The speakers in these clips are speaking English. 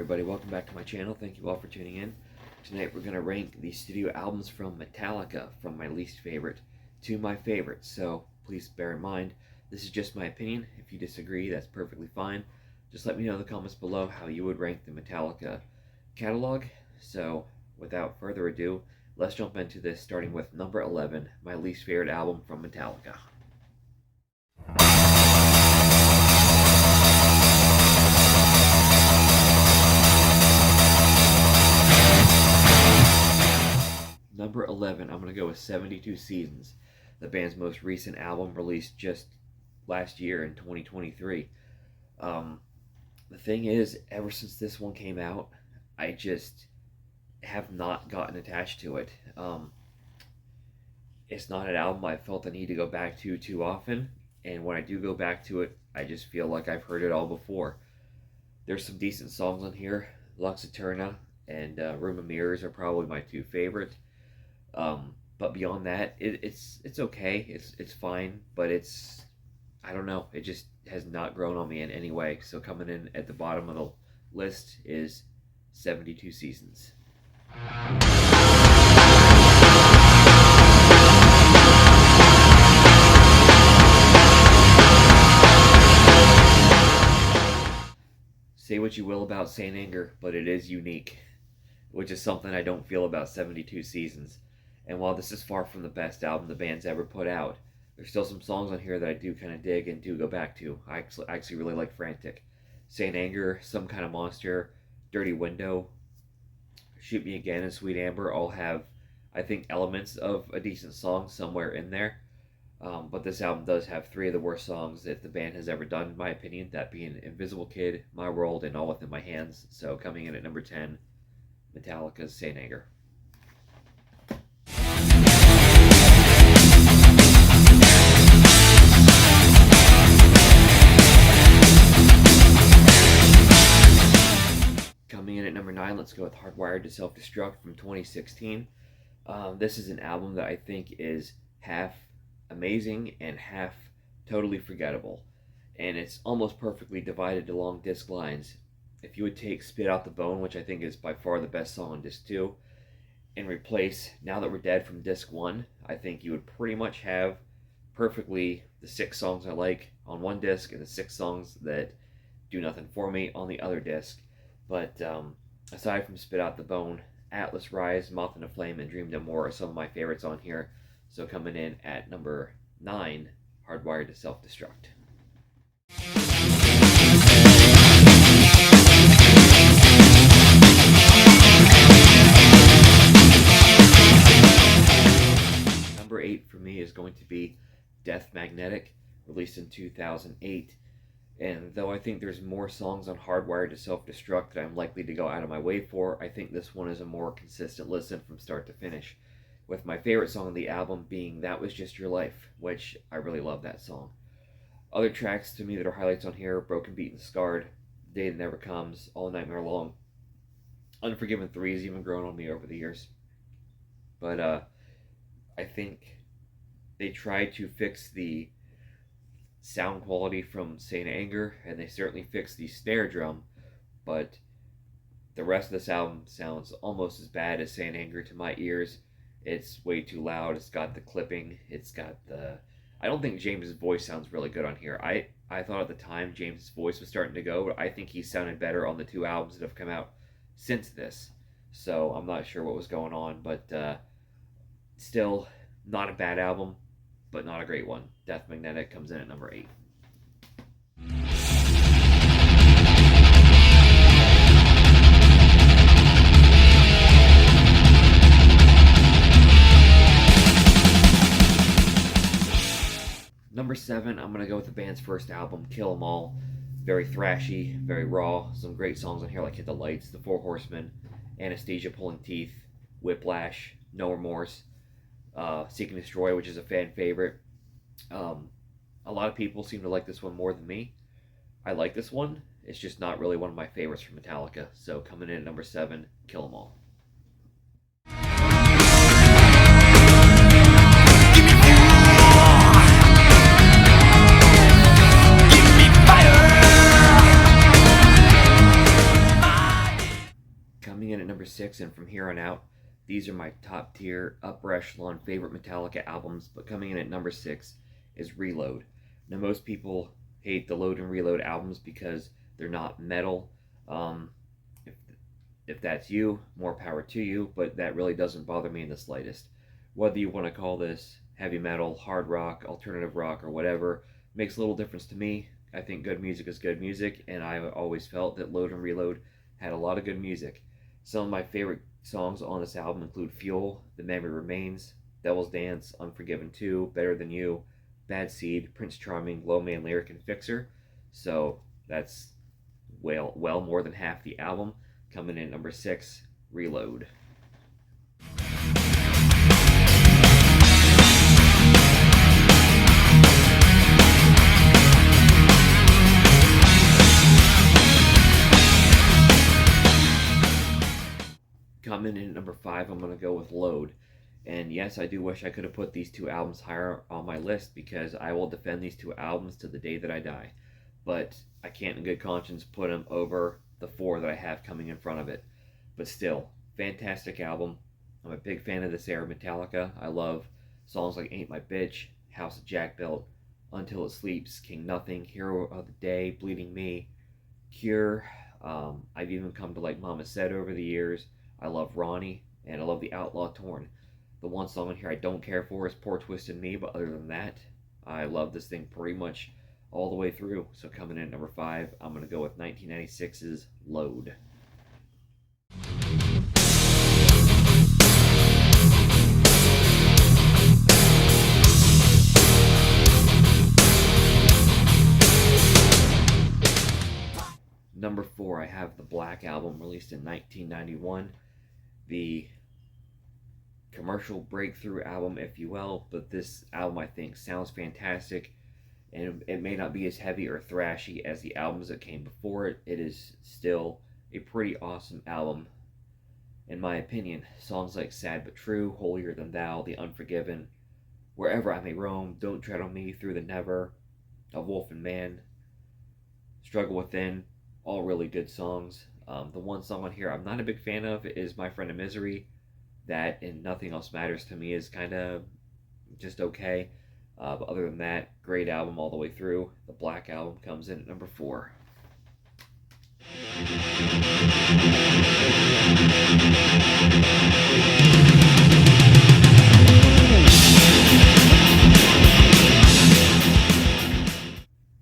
everybody, welcome back to my channel. Thank you all for tuning in. Tonight we're going to rank the studio albums from Metallica from my least favorite to my favorite. So please bear in mind, this is just my opinion. If you disagree, that's perfectly fine. Just let me know in the comments below how you would rank the Metallica catalog. So without further ado, let's jump into this, starting with number 11, my least favorite album from Metallica. Number 11, I'm going to go with 72 Seasons, the band's most recent album released just last year in 2023. The thing is, ever since this one came out, I just have not gotten attached to it. It's not an album I felt I need to go back to too often, and when I do go back to it, I just feel like I've heard it all before. There's some decent songs on here. Lux Eterna and Room of Mirrors are probably my two favorite. But beyond that, it's okay. It's fine, but I don't know. It just has not grown on me in any way. So coming in at the bottom of the list is 72 Seasons. Say what you will about Saint Anger, but it is unique, which is something I don't feel about 72 Seasons. And while this is far from the best album the band's ever put out, there's still some songs on here that I do kind of dig and do go back to. I actually really like Frantic. Saint Anger, Some Kind of Monster, Dirty Window, Shoot Me Again, and Sweet Amber all have, I think, elements of a decent song somewhere in there. But this album does have three of the worst songs that the band has ever done, in my opinion, that being Invisible Kid, My World, and All Within My Hands. So coming in at number 10, Metallica's Saint Anger. Coming in at number 9, let's go with Hardwired to Self-Destruct from 2016. This is an album that I think is half amazing and half totally forgettable. And it's almost perfectly divided along disc lines. If you would take Spit Out the Bone, which I think is by far the best song on disc 2, and replace Now That We're Dead from disc 1, I think you would pretty much have perfectly the 6 songs I like on one disc and the 6 songs that do nothing for me on the other disc. But aside from Spit Out the Bone, Atlas Rise, Moth in a Flame, and Dream No More are some of my favorites on here. So coming in at number 9, Hardwired to Self-Destruct. Number 8 for me is going to be Death Magnetic, released in 2008. And though I think there's more songs on Hardwired to Self-Destruct that I'm likely to go out of my way for, I think this one is a more consistent listen from start to finish, with my favorite song on the album being That Was Just Your Life, which I really love that song. Other tracks to me that are highlights on here: Broken, Beaten, Scarred, The Day That Never Comes, All Nightmare Long. Unforgiven 3 has even grown on me over the years. But I think they tried to fix the sound quality from Saint Anger, and they certainly fixed the snare drum, but the rest of this album sounds almost as bad as Saint Anger to my ears. It's way too loud. It's got the clipping. It's got the... I don't think James's voice sounds really good on here. I thought at the time James's voice was starting to go, but I think he sounded better on the 2 albums that have come out since this. So I'm not sure what was going on, but still not a bad album, but not a great one. Death Magnetic comes in at number 8. Number 7, I'm going to go with the band's first album, Kill 'Em All. Very thrashy, very raw. Some great songs on here like Hit the Lights, The Four Horsemen, Anesthesia, Pulling Teeth, Whiplash, No Remorse, Seek and Destroy, which is a fan favorite. A lot of people seem to like this one more than me. I like this one. It's just not really one of my favorites from Metallica. So coming in at number 7, Kill 'Em All. and from here on out, these are my top tier, upper echelon favorite Metallica albums. But coming in at number 6 is Reload. Now, most people hate the Load and Reload albums because they're not metal. If if that's you, more power to you, but that really doesn't bother me in the slightest. Whether you want to call this heavy metal, hard rock, alternative rock, or whatever, makes a little difference to me. I think good music is good music, and I always felt that Load and Reload had a lot of good music. Some of my favorite songs on this album include Fuel, The Memory Remains, Devil's Dance, Unforgiven 2, Better Than You, Bad Seed, Prince Charming, Low Man Lyric, and Fixer. So that's well more than half the album. Coming in number 6, Reload. Coming in at number 5, I'm going to go with Load. And yes, I do wish I could have put these two albums higher on my list because I will defend these two albums to the day that I die. But I can't in good conscience put them over the 4 that I have coming in front of it. But still, fantastic album. I'm a big fan of this era of Metallica. I love songs like Ain't My Bitch, House of Jack Belt, Until It Sleeps, King Nothing, Hero of the Day, Bleeding Me, Cure. I've even come to like Mama Said over the years. I love Ronnie, and I love The Outlaw Torn. The one song on here I don't care for is Poor Twisted Me, but other than that, I love this thing pretty much all the way through. So coming in at number 5, I'm going to go with 1996's Load. Number 4, I have the Black Album, released in 1991. The commercial breakthrough album, if you will, but this album I think sounds fantastic, and it may not be as heavy or thrashy as the albums that came before it. It is still a pretty awesome album, in my opinion. Songs like Sad But True, Holier Than Thou, The Unforgiven, Wherever I May Roam, Don't Tread on Me, Through the Never, A Wolf and Man, Struggle Within, all really good songs. The one song on here I'm not a big fan of is My Friend in Misery. That and Nothing Else Matters to Me is kind of just okay. But other than that, great album all the way through. The Black Album comes in at number 4.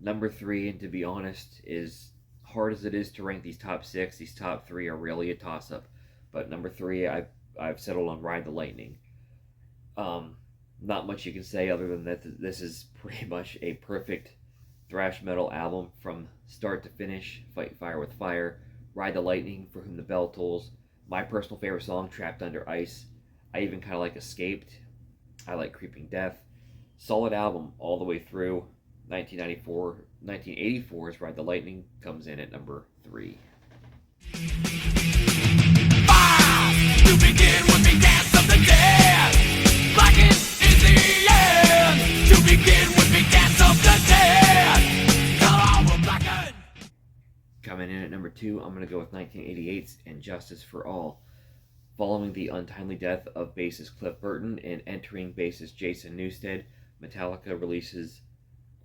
Number 3, and to be honest, is hard as it is to rank these top 6, these top 3 are really a toss-up. But number 3, I've settled on Ride the Lightning. Not much you can say other than that this is pretty much a perfect thrash metal album from start to finish. Fight Fire with Fire, Ride the Lightning, For Whom the Bell Tolls. My personal favorite song, Trapped Under Ice. I even kind of like Escaped. I like Creeping Death. Solid album all the way through. 1984's Ride the Lightning comes in at number 3. To begin with the dance of the dead. Blackened is the end. To begin with the dance of the dead. Color will blacken. Coming in at number 2, I'm going to go with 1988's And Justice for All. Following the untimely death of bassist Cliff Burton and entering bassist Jason Newsted, Metallica releases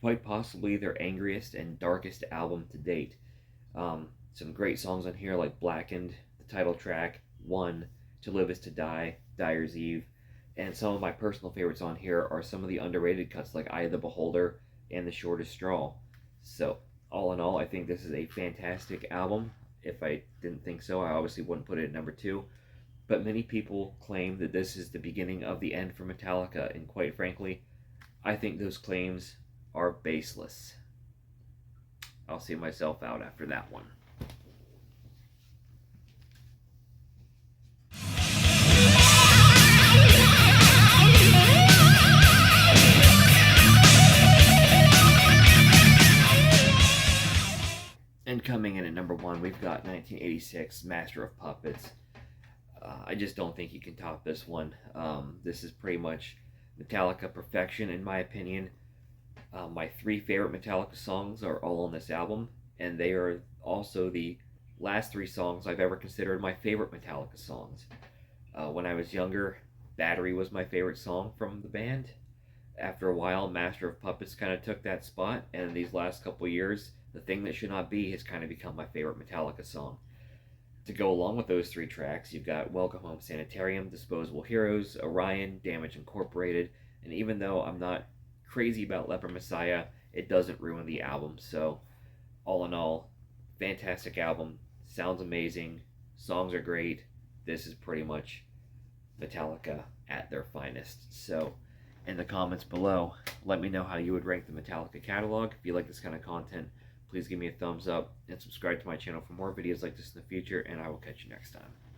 quite possibly their angriest and darkest album to date. Some great songs on here like Blackened, the title track, One, To Live Is to Die, Dyer's Eve, and some of my personal favorites on here are some of the underrated cuts like Eye of the Beholder and The Shortest Straw. So, all in all, I think this is a fantastic album. If I didn't think so, I obviously wouldn't put it at number 2. But many people claim that this is the beginning of the end for Metallica, and quite frankly, I think those claims are baseless. I'll see myself out after that one. And coming in at number 1, we've got 1986 Master of Puppets. I just don't think you can top this one. This is pretty much Metallica perfection in my opinion. My 3 favorite Metallica songs are all on this album, and they are also the last three songs I've ever considered my favorite Metallica songs. When I was younger, Battery was my favorite song from the band. After a while, Master of Puppets kind of took that spot, and these last couple years, The Thing That Should Not Be has kind of become my favorite Metallica song. To go along with those three tracks, you've got Welcome Home Sanitarium, Disposable Heroes, Orion, Damage Incorporated, and even though I'm not crazy about Leper Messiah, it doesn't ruin the album. So, all in all, fantastic album. Sounds amazing. Songs are great. This is pretty much Metallica at their finest. So, in the comments below, let me know how you would rank the Metallica catalog. If you like this kind of content, please give me a thumbs up and subscribe to my channel for more videos like this in the future, and I will catch you next time.